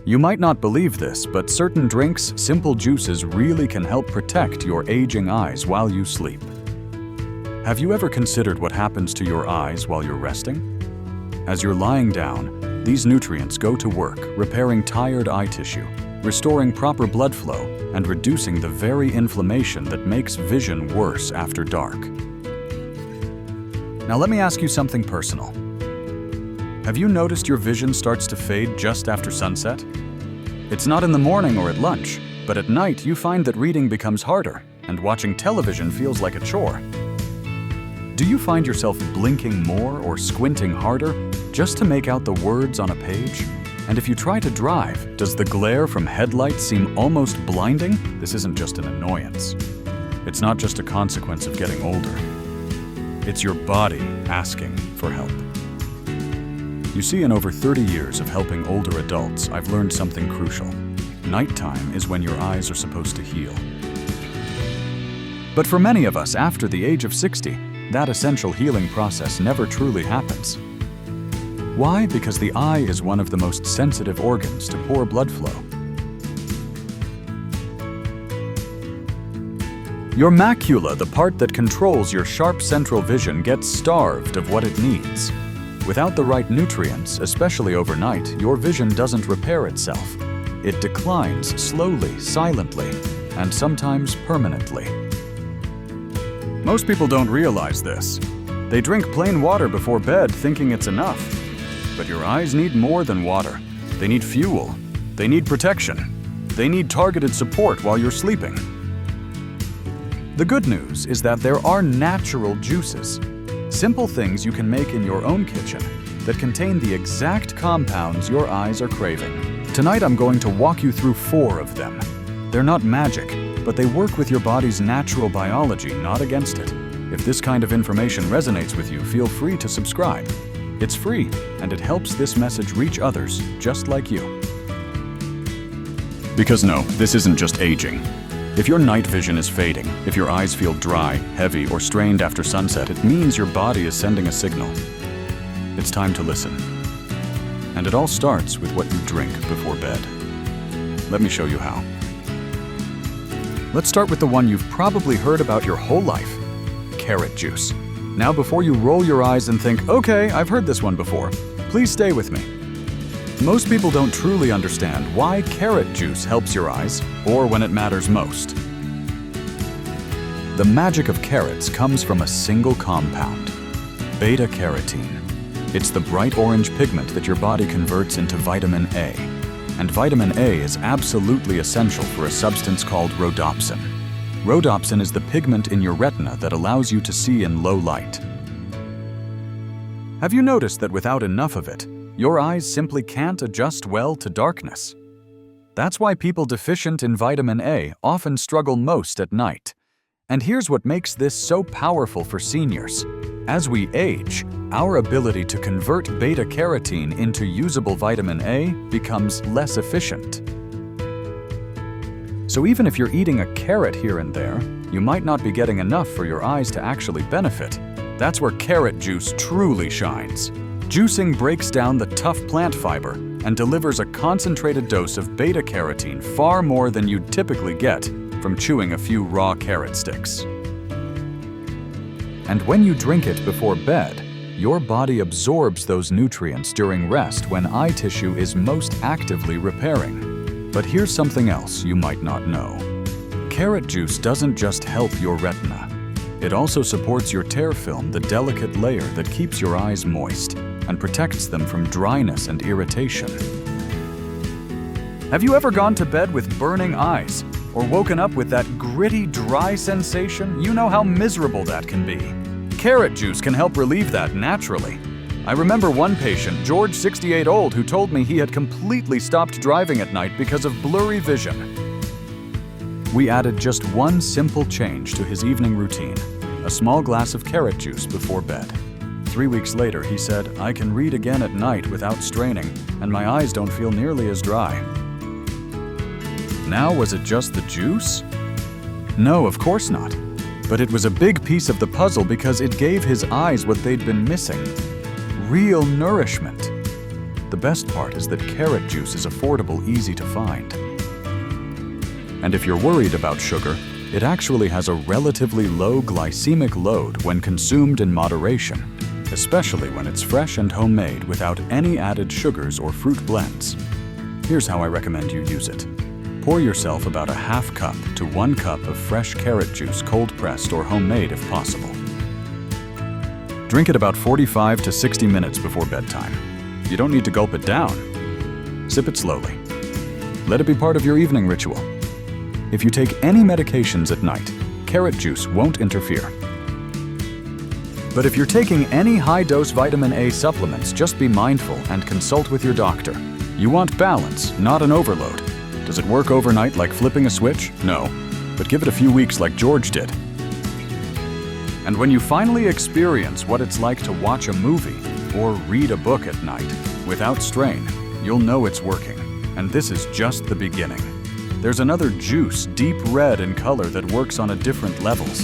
You might not believe this, but certain drinks, simple juices really can help protect your aging eyes while you sleep. Have you ever considered what happens to your eyes while you're resting? As you're lying down, these nutrients go to work repairing tired eye tissue, restoring proper blood flow, and reducing the very inflammation that makes vision worse after dark. Now let me ask you something personal. Have you noticed your vision starts to fade just after sunset? It's not in the morning or at lunch, but at night you find that reading becomes harder and watching television feels like a chore. Do you find yourself blinking more or squinting harder just to make out the words on a page? And if you try to drive, does the glare from headlights seem almost blinding? This isn't just an annoyance. It's not just a consequence of getting older. It's your body asking for help. You see, in over 30 years of helping older adults, I've learned something crucial. Nighttime is when your eyes are supposed to heal. But for many of us, after the age of 60, that essential healing process never truly happens. Why? Because the eye is one of the most sensitive organs to poor blood flow. Your macula, the part that controls your sharp central vision, gets starved of what it needs. Without the right nutrients, especially overnight, your vision doesn't repair itself. It declines slowly, silently, and sometimes permanently. Most people don't realize this. They drink plain water before bed thinking it's enough. But your eyes need more than water. They need fuel. They need protection. They need targeted support while you're sleeping. The good news is that there are natural juices, simple things you can make in your own kitchen that contain the exact compounds your eyes are craving. Tonight I'm going to walk you through 4 of them. They're not magic, but they work with your body's natural biology, not against it. If this kind of information resonates with you, feel free to subscribe. It's free, and it helps this message reach others just like you. Because no, this isn't just aging. If your night vision is fading, if your eyes feel dry, heavy, or strained after sunset, it means your body is sending a signal. It's time to listen. And it all starts with what you drink before bed. Let me show you how. Let's start with the one you've probably heard about your whole life, carrot juice. Now, before you roll your eyes and think, okay, I've heard this one before, please stay with me. Most people don't truly understand why carrot juice helps your eyes, or when it matters most. The magic of carrots comes from a single compound, beta-carotene. It's the bright orange pigment that your body converts into vitamin A. And vitamin A is absolutely essential for a substance called rhodopsin. Rhodopsin is the pigment in your retina that allows you to see in low light. Have you noticed that without enough of it, your eyes simply can't adjust well to darkness? That's why people deficient in vitamin A often struggle most at night. And here's what makes this so powerful for seniors. As we age, our ability to convert beta-carotene into usable vitamin A becomes less efficient. So even if you're eating a carrot here and there, you might not be getting enough for your eyes to actually benefit. That's where carrot juice truly shines. Juicing breaks down the tough plant fiber and delivers a concentrated dose of beta-carotene, far more than you'd typically get from chewing a few raw carrot sticks. And when you drink it before bed, your body absorbs those nutrients during rest when eye tissue is most actively repairing. But here's something else you might not know. Carrot juice doesn't just help your retina. It also supports your tear film, the delicate layer that keeps your eyes moist and protects them from dryness and irritation. Have you ever gone to bed with burning eyes or woken up with that gritty, dry sensation? You know how miserable that can be. Carrot juice can help relieve that naturally. I remember one patient, George, 68 old, who told me he had completely stopped driving at night because of blurry vision. We added just one simple change to his evening routine, a small glass of carrot juice before bed. 3 weeks later, he said, "I can read again at night without straining, and my eyes don't feel nearly as dry." Now, was it just the juice? No, of course not. But it was a big piece of the puzzle because it gave his eyes what they'd been missing: real nourishment. The best part is that carrot juice is affordable, easy to find. And if you're worried about sugar, it actually has a relatively low glycemic load when consumed in moderation, especially when it's fresh and homemade without any added sugars or fruit blends. Here's how I recommend you use it. Pour yourself about a half cup to 1 cup of fresh carrot juice, cold-pressed or homemade if possible. Drink it about 45 to 60 minutes before bedtime. You don't need to gulp it down. Sip it slowly. Let it be part of your evening ritual. If you take any medications at night, carrot juice won't interfere. But if you're taking any high-dose vitamin A supplements, just be mindful and consult with your doctor. You want balance, not an overload. Does it work overnight like flipping a switch? No. But give it a few weeks like George did. And when you finally experience what it's like to watch a movie or read a book at night without strain, you'll know it's working. And this is just the beginning. There's another juice, deep red in color, that works on different levels.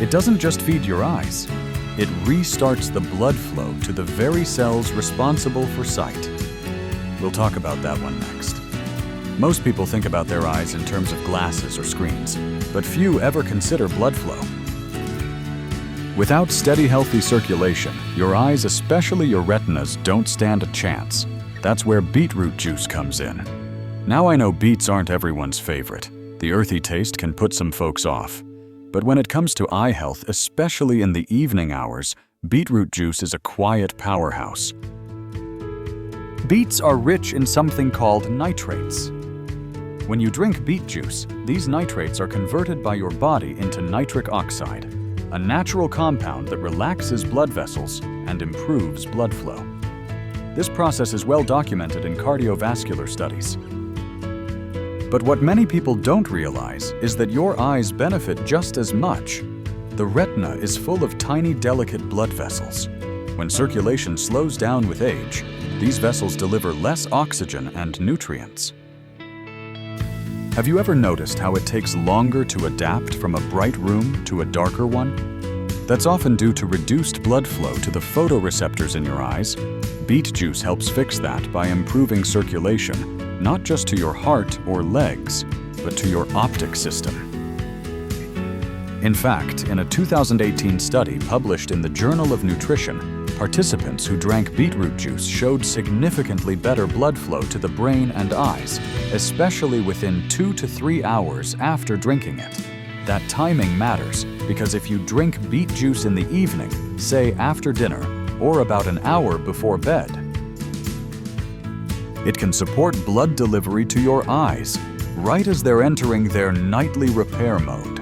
It doesn't just feed your eyes. It restarts the blood flow to the very cells responsible for sight. We'll talk about that one next. Most people think about their eyes in terms of glasses or screens, but few ever consider blood flow. Without steady, healthy circulation, your eyes, especially your retinas, don't stand a chance. That's where beetroot juice comes in. Now I know beets aren't everyone's favorite. The earthy taste can put some folks off. But when it comes to eye health, especially in the evening hours, beetroot juice is a quiet powerhouse. Beets are rich in something called nitrates. When you drink beet juice, these nitrates are converted by your body into nitric oxide, a natural compound that relaxes blood vessels and improves blood flow. This process is well documented in cardiovascular studies. But what many people don't realize is that your eyes benefit just as much. The retina is full of tiny, delicate blood vessels. When circulation slows down with age, these vessels deliver less oxygen and nutrients. Have you ever noticed how it takes longer to adapt from a bright room to a darker one? That's often due to reduced blood flow to the photoreceptors in your eyes. Beet juice helps fix that by improving circulation, not just to your heart or legs, but to your optic system. In fact, in a 2018 study published in the Journal of Nutrition, participants who drank beetroot juice showed significantly better blood flow to the brain and eyes, especially within 2 to 3 hours after drinking it. That timing matters, because if you drink beet juice in the evening, say after dinner, or about an hour before bed, it can support blood delivery to your eyes, right as they're entering their nightly repair mode.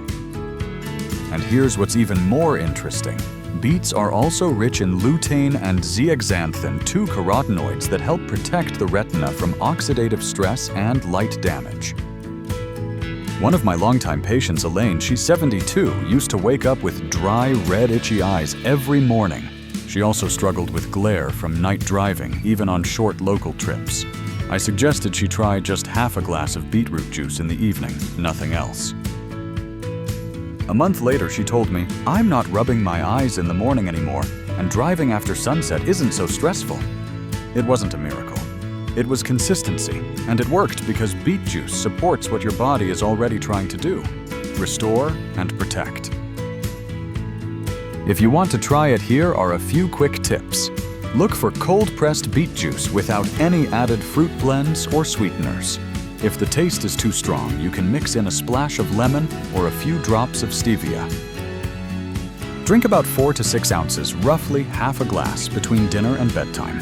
And here's what's even more interesting. Beets are also rich in lutein and zeaxanthin, 2 carotenoids that help protect the retina from oxidative stress and light damage. One of my longtime patients, Elaine, she's 72, used to wake up with dry, red, itchy eyes every morning. She also struggled with glare from night driving, even on short local trips. I suggested she try just half a glass of beetroot juice in the evening, nothing else. A month later, she told me, "I'm not rubbing my eyes in the morning anymore, and driving after sunset isn't so stressful." It wasn't a miracle. It was consistency, and it worked because beet juice supports what your body is already trying to do: restore and protect. If you want to try it, here are a few quick tips. Look for cold-pressed beet juice without any added fruit blends or sweeteners. If the taste is too strong, you can mix in a splash of lemon or a few drops of stevia. Drink about 4 to 6 ounces, roughly half a glass, between dinner and bedtime.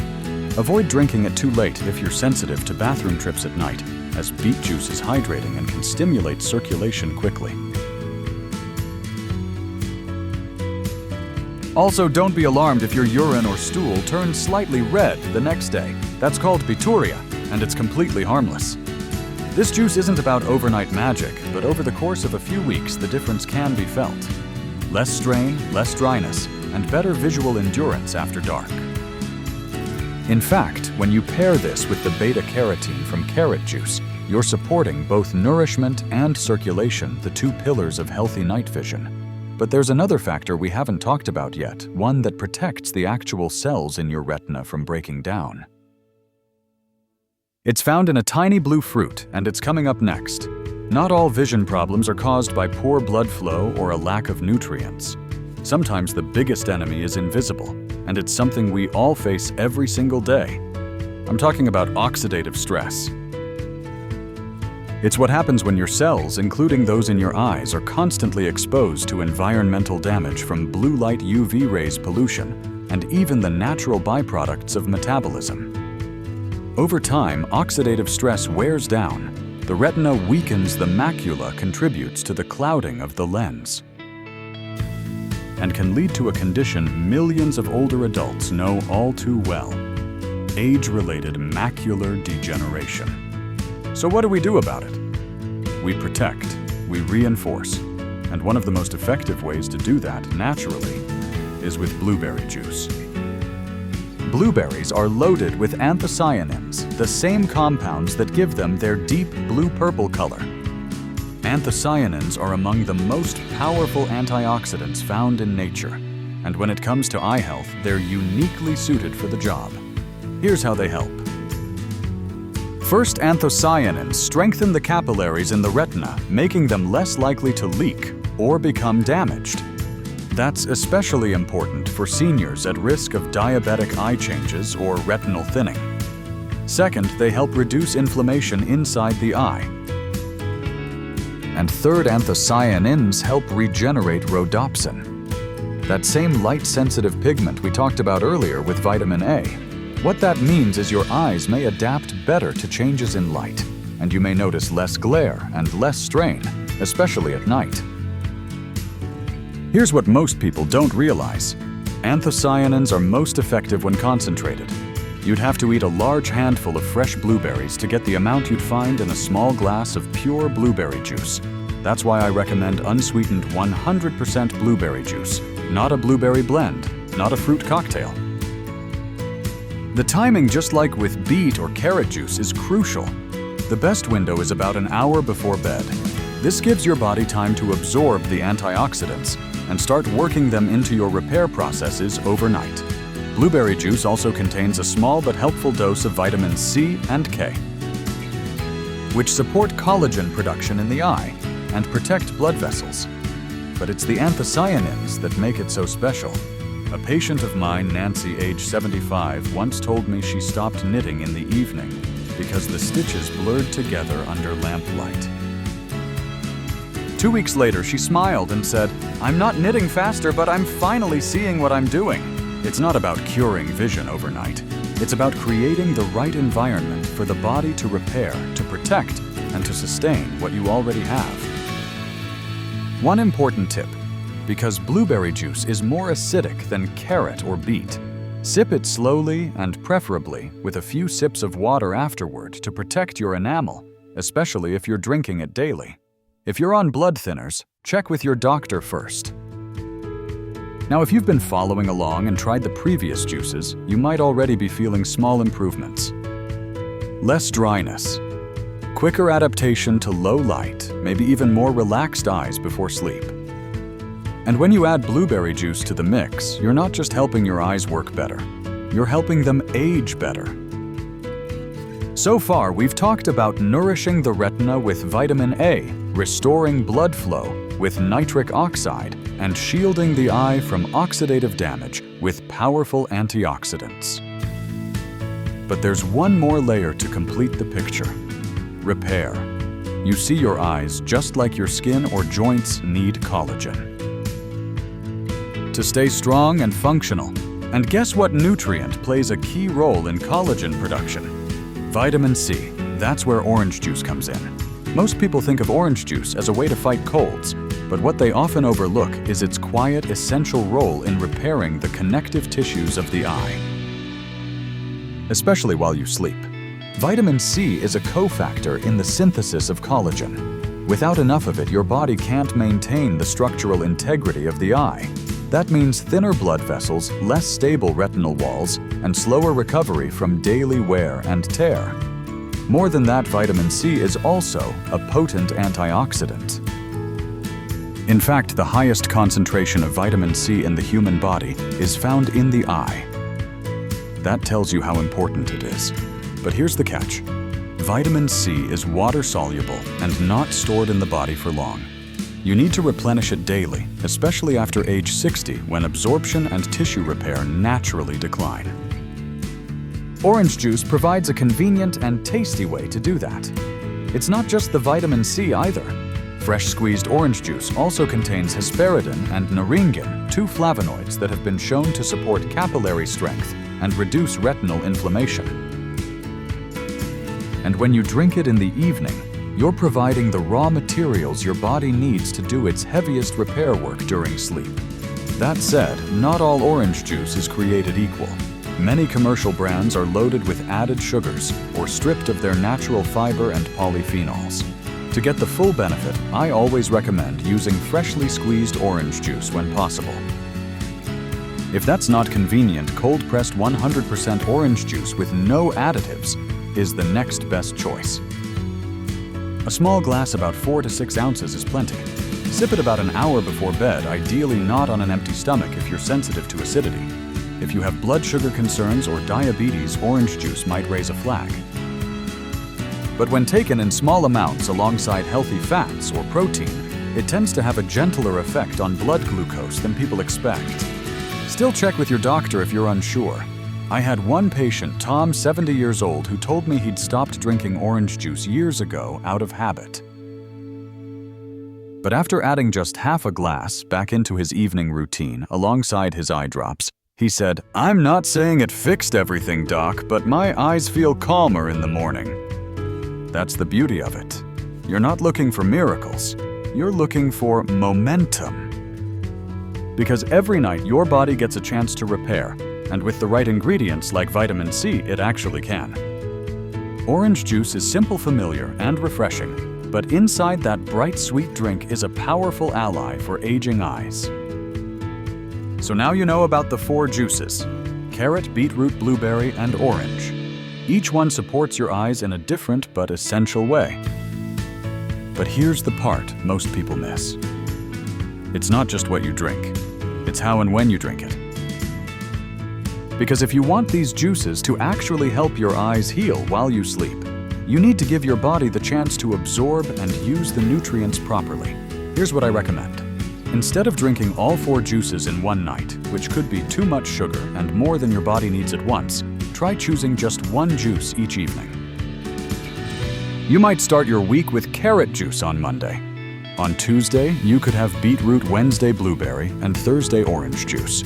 Avoid drinking it too late if you're sensitive to bathroom trips at night, as beet juice is hydrating and can stimulate circulation quickly. Also, don't be alarmed if your urine or stool turns slightly red the next day. That's called bituria, and it's completely harmless. This juice isn't about overnight magic, but over the course of a few weeks, the difference can be felt. Less strain, less dryness, and better visual endurance after dark. In fact, when you pair this with the beta-carotene from carrot juice, you're supporting both nourishment and circulation, the 2 pillars of healthy night vision. But there's another factor we haven't talked about yet, one that protects the actual cells in your retina from breaking down. It's found in a tiny blue fruit, and it's coming up next. Not all vision problems are caused by poor blood flow or a lack of nutrients. Sometimes the biggest enemy is invisible, and it's something we all face every single day. I'm talking about oxidative stress. It's what happens when your cells, including those in your eyes, are constantly exposed to environmental damage from blue light UV rays pollution and even the natural byproducts of metabolism. Over time, oxidative stress wears down. The retina weakens, the macula contributes to the clouding of the lens, and can lead to a condition millions of older adults know all too well: age-related macular degeneration. So what do we do about it? We protect, we reinforce, and one of the most effective ways to do that, naturally, is with blueberry juice. Blueberries are loaded with anthocyanins, the same compounds that give them their deep blue-purple color. Anthocyanins are among the most powerful antioxidants found in nature, and when it comes to eye health, they're uniquely suited for the job. Here's how they help. First, anthocyanins strengthen the capillaries in the retina, making them less likely to leak or become damaged. That's especially important for seniors at risk of diabetic eye changes or retinal thinning. Second, they help reduce inflammation inside the eye. And third, anthocyanins help regenerate rhodopsin, that same light-sensitive pigment we talked about earlier with vitamin A. What that means is your eyes may adapt better to changes in light, and you may notice less glare and less strain, especially at night. Here's what most people don't realize. Anthocyanins are most effective when concentrated. You'd have to eat a large handful of fresh blueberries to get the amount you'd find in a small glass of pure blueberry juice. That's why I recommend unsweetened 100% blueberry juice, not a blueberry blend, not a fruit cocktail. The timing, just like with beet or carrot juice, is crucial. The best window is about an hour before bed. This gives your body time to absorb the antioxidants and start working them into your repair processes overnight. Blueberry juice also contains a small but helpful dose of vitamins C and K, which support collagen production in the eye and protect blood vessels. But it's the anthocyanins that make it so special. A patient of mine, Nancy, age 75, once told me she stopped knitting in the evening because the stitches blurred together under lamplight. 2 weeks later, she smiled and said, "I'm not knitting faster, but I'm finally seeing what I'm doing." It's not about curing vision overnight. It's about creating the right environment for the body to repair, to protect, and to sustain what you already have. One important tip: because blueberry juice is more acidic than carrot or beet, sip it slowly and preferably with a few sips of water afterward to protect your enamel, especially if you're drinking it daily. If you're on blood thinners, check with your doctor first. Now, if you've been following along and tried the previous juices, you might already be feeling small improvements. Less dryness, quicker adaptation to low light, maybe even more relaxed eyes before sleep. And when you add blueberry juice to the mix, you're not just helping your eyes work better, you're helping them age better. So far, we've talked about nourishing the retina with vitamin A, restoring blood flow with nitric oxide, and shielding the eye from oxidative damage with powerful antioxidants. But there's one more layer to complete the picture: repair. You see, your eyes, just like your skin or joints, need collagen to stay strong and functional. And guess what nutrient plays a key role in collagen production? Vitamin C. That's where orange juice comes in. Most people think of orange juice as a way to fight colds, but what they often overlook is its quiet, essential role in repairing the connective tissues of the eye, especially while you sleep. Vitamin C is a cofactor in the synthesis of collagen. Without enough of it, your body can't maintain the structural integrity of the eye. That means thinner blood vessels, less stable retinal walls, and slower recovery from daily wear and tear. More than that, vitamin C is also a potent antioxidant. In fact, the highest concentration of vitamin C in the human body is found in the eye. That tells you how important it is. But here's the catch. Vitamin C is water-soluble and not stored in the body for long. You need to replenish it daily, especially after age 60, when absorption and tissue repair naturally decline. Orange juice provides a convenient and tasty way to do that. It's not just the vitamin C either. Fresh squeezed orange juice also contains hesperidin and naringin, two flavonoids that have been shown to support capillary strength and reduce retinal inflammation. And when you drink it in the evening, you're providing the raw materials your body needs to do its heaviest repair work during sleep. That said, not all orange juice is created equal. Many commercial brands are loaded with added sugars or stripped of their natural fiber and polyphenols. To get the full benefit, I always recommend using freshly squeezed orange juice when possible. If that's not convenient, cold-pressed 100% orange juice with no additives is the next best choice. A small glass about 4 to 6 ounces is plenty. Sip it about an hour before bed, ideally not on an empty stomach if you're sensitive to acidity. If you have blood sugar concerns or diabetes, orange juice might raise a flag. But when taken in small amounts alongside healthy fats or protein, it tends to have a gentler effect on blood glucose than people expect. Still check with your doctor if you're unsure. I had one patient, Tom, 70 years old, who told me he'd stopped drinking orange juice years ago out of habit. But after adding just half a glass back into his evening routine alongside his eye drops, he said, "I'm not saying it fixed everything, Doc, but my eyes feel calmer in the morning." That's the beauty of it. You're not looking for miracles. You're looking for momentum. Because every night your body gets a chance to repair, and with the right ingredients like vitamin C, it actually can. Orange juice is simple, familiar, and refreshing, but inside that bright, sweet drink is a powerful ally for aging eyes. So now you know about the 4 juices: carrot, beetroot, blueberry, and orange. Each one supports your eyes in a different but essential way. But here's the part most people miss. It's not just what you drink, it's how and when you drink it. Because if you want these juices to actually help your eyes heal while you sleep, you need to give your body the chance to absorb and use the nutrients properly. Here's what I recommend. Instead of drinking all 4 juices in one night, which could be too much sugar and more than your body needs at once, try choosing just 1 juice each evening. You might start your week with carrot juice on Monday. On Tuesday, you could have beetroot, Wednesday blueberry, and Thursday orange juice.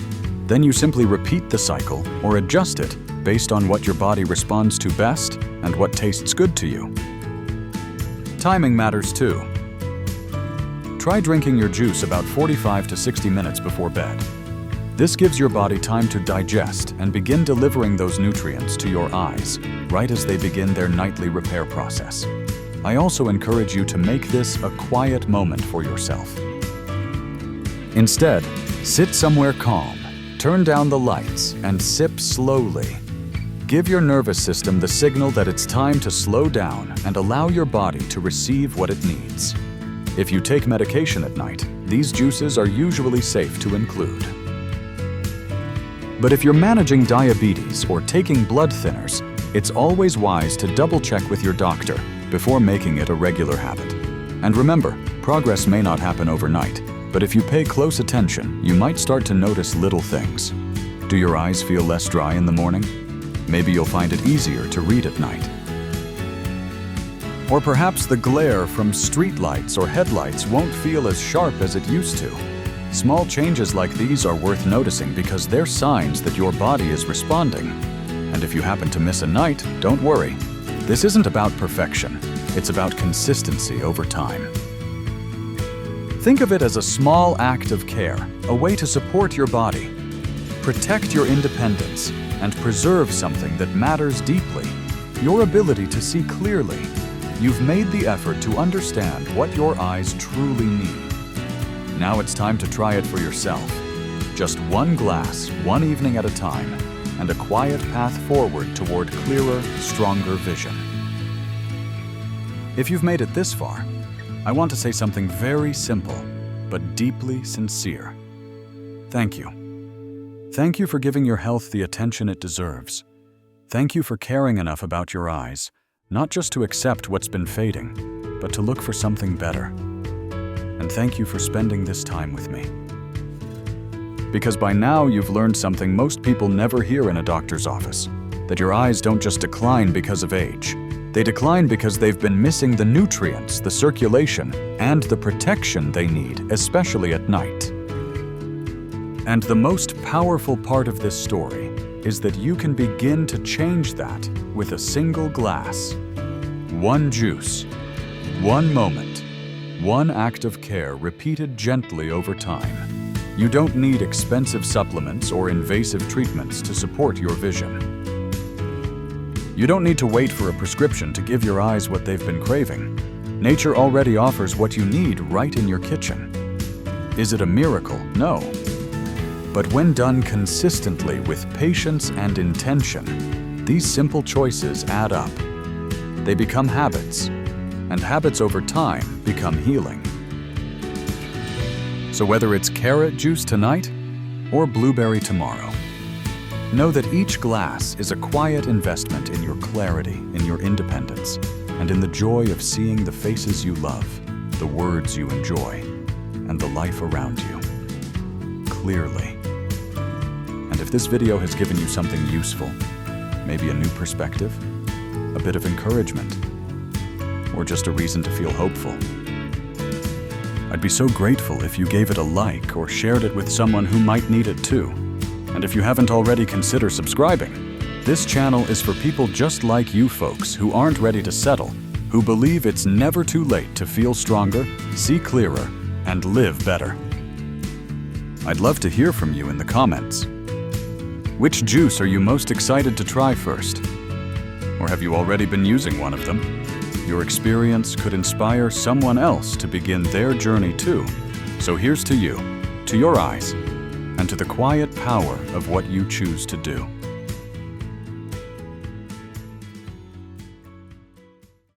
Then you simply repeat the cycle or adjust it based on what your body responds to best and what tastes good to you. Timing matters too. Try drinking your juice about 45 to 60 minutes before bed. This gives your body time to digest and begin delivering those nutrients to your eyes, right as they begin their nightly repair process. I also encourage you to make this a quiet moment for yourself. Instead, sit somewhere calm, turn down the lights, and sip slowly. Give your nervous system the signal that it's time to slow down and allow your body to receive what it needs. If you take medication at night, these juices are usually safe to include. But if you're managing diabetes or taking blood thinners, it's always wise to double-check with your doctor before making it a regular habit. And remember, progress may not happen overnight, but if you pay close attention, you might start to notice little things. Do your eyes feel less dry in the morning? Maybe you'll find it easier to read at night. Or perhaps the glare from streetlights or headlights won't feel as sharp as it used to. Small changes like these are worth noticing because they're signs that your body is responding. And if you happen to miss a night, don't worry. This isn't about perfection. It's about consistency over time. Think of it as a small act of care, a way to support your body. Protect your independence and preserve something that matters deeply, your ability to see clearly. You've made the effort to understand what your eyes truly need. Now it's time to try it for yourself. Just 1 glass, 1 evening at a time, and a quiet path forward toward clearer, stronger vision. If you've made it this far, I want to say something very simple. but deeply sincere. Thank you. Thank you for giving your health the attention it deserves. Thank you for caring enough about your eyes, not just to accept what's been fading, but to look for something better. And thank you for spending this time with me. Because by now you've learned something most people never hear in a doctor's office, that your eyes don't just decline because of age. They decline because they've been missing the nutrients, the circulation, and the protection they need, especially at night. And the most powerful part of this story is that you can begin to change that with a single glass. One juice, one moment, one act of care repeated gently over time. You don't need expensive supplements or invasive treatments to support your vision. You don't need to wait for a prescription to give your eyes what they've been craving. Nature already offers what you need right in your kitchen. Is it a miracle? No. But when done consistently with patience and intention, these simple choices add up. They become habits, and habits over time become healing. So whether it's carrot juice tonight or blueberry tomorrow, know that each glass is a quiet investment in your clarity, in your independence, and in the joy of seeing the faces you love, the words you enjoy, and the life around you clearly. And if this video has given you something useful, maybe a new perspective, a bit of encouragement, or just a reason to feel hopeful, I'd be so grateful if you gave it a like or shared it with someone who might need it too. And if you haven't already, consider subscribing. This channel is for people just like you folks who aren't ready to settle, who believe it's never too late to feel stronger, see clearer, and live better. I'd love to hear from you in the comments. Which juice are you most excited to try first? Or have you already been using one of them? Your experience could inspire someone else to begin their journey too. So here's to you, to your eyes, and to the quiet power of what you choose to do.